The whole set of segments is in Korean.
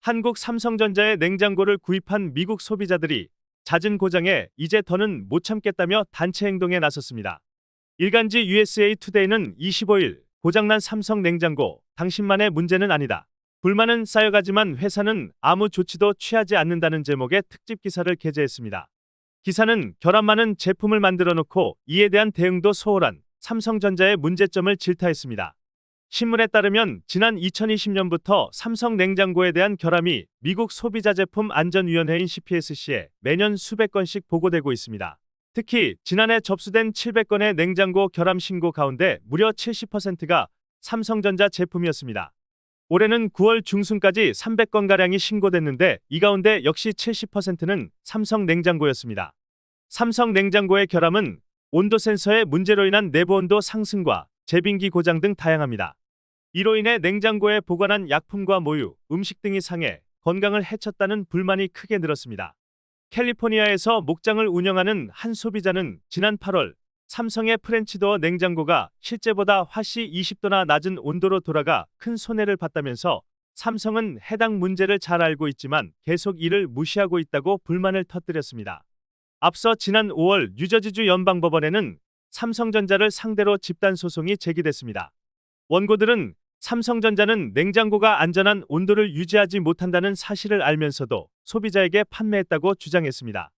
한국 삼성전자의 냉장고를 구입한 미국 소비자들이 잦은 고장에 이제 더는 못 참겠다며 단체 행동에 나섰습니다. 일간지 USA 투데이는 25일 고장난 삼성 냉장고, 당신만의 문제는 아니다. 불만은 쌓여가지만 회사는 아무 조치도 취하지 않는다는 제목의 특집 기사를 게재했습니다. 기사는 결함 많은 제품을 만들어 놓고 이에 대한 대응도 소홀한 삼성전자의 문제점을 질타했습니다. 신문에 따르면 지난 2020년부터 삼성 냉장고에 대한 결함이 미국 소비자제품 안전위원회인 CPSC에 매년 수백 건씩 보고되고 있습니다. 특히 지난해 접수된 700건의 냉장고 결함 신고 가운데 무려 70%가 삼성전자 제품이었습니다. 올해는 9월 중순까지 300건가량이 신고됐는데 이 가운데 역시 70%는 삼성 냉장고였습니다. 삼성 냉장고의 결함은 온도 센서의 문제로 인한 내부 온도 상승과 제빙기 고장 등 다양합니다. 이로 인해 냉장고에 보관한 약품과 모유, 음식 등이 상해 건강을 해쳤다는 불만이 크게 늘었습니다. 캘리포니아에서 목장을 운영하는 한 소비자는 지난 8월 삼성의 프렌치도어 냉장고가 실제보다 화씨 20도나 낮은 온도로 돌아가 큰 손해를 봤다면서 삼성은 해당 문제를 잘 알고 있지만 계속 이를 무시하고 있다고 불만을 터뜨렸습니다. 앞서 지난 5월 뉴저지주 연방법원에는 삼성전자를 상대로 집단 소송이 제기됐습니다. 원고들은 삼성전자는 냉장고가 안전한 온도를 유지하지 못한다는 사실을 알면서도 소비자에게 판매했다고 주장했습니다.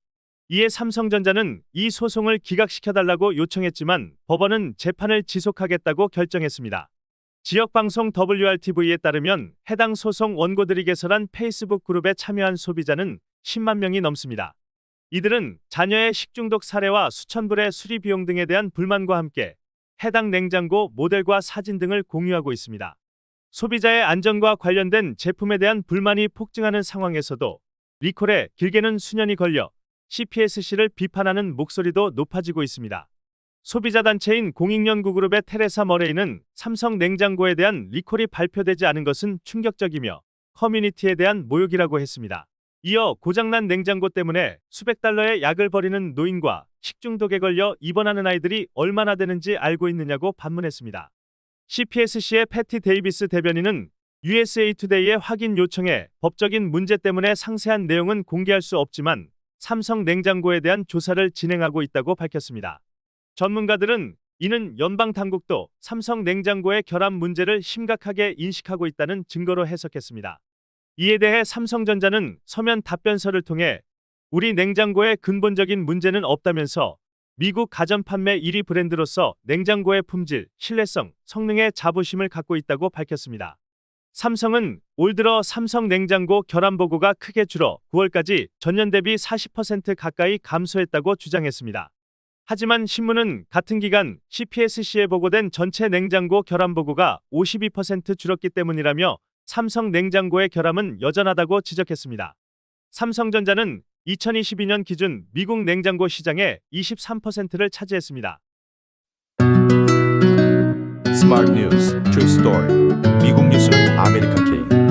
이에 삼성전자는 이 소송을 기각시켜달라고 요청했지만 법원은 재판을 지속하겠다고 결정했습니다. 지역방송 WRTV에 따르면 해당 소송 원고들이 개설한 페이스북 그룹에 참여한 소비자는 10만 명이 넘습니다. 이들은 자녀의 식중독 사례와 수천 불의 수리 비용 등에 대한 불만과 함께 해당 냉장고 모델과 사진 등을 공유하고 있습니다. 소비자의 안전과 관련된 제품에 대한 불만이 폭증하는 상황에서도 리콜에 길게는 수년이 걸려 CPSC를 비판하는 목소리도 높아지고 있습니다. 소비자단체인 공익연구그룹의 테레사 머레이는 삼성 냉장고에 대한 리콜이 발표되지 않은 것은 충격적이며 커뮤니티에 대한 모욕이라고 했습니다. 이어 고장난 냉장고 때문에 수백 달러의 약을 버리는 노인과 식중독에 걸려 입원하는 아이들이 얼마나 되는지 알고 있느냐고 반문했습니다. CPSC의 패티 데이비스 대변인은 USA 투데이의 확인 요청에 법적인 문제 때문에 상세한 내용은 공개할 수 없지만 삼성 냉장고에 대한 조사를 진행하고 있다고 밝혔습니다. 전문가들은 이는 연방 당국도 삼성 냉장고의 결함 문제를 심각하게 인식하고 있다는 증거로 해석했습니다. 이에 대해 삼성전자는 서면 답변서를 통해 우리 냉장고에 근본적인 문제는 없다면서 미국 가전 판매 1위 브랜드로서 냉장고의 품질, 신뢰성, 성능에 자부심을 갖고 있다고 밝혔습니다. 삼성은 올 들어 삼성 냉장고 결함 보고가 크게 줄어 9월까지 전년 대비 40% 가까이 감소했다고 주장했습니다. 하지만 신문은 같은 기간 CPSC에 보고된 전체 냉장고 결함 보고가 52% 줄었기 때문이라며 삼성 냉장고의 결함은 여전하다고 지적했습니다. 삼성전자는 2022년 기준 미국 냉장고 시장의 23%를 차지했습니다. Smart News, True Story. 미국 뉴스는 아메리카 K.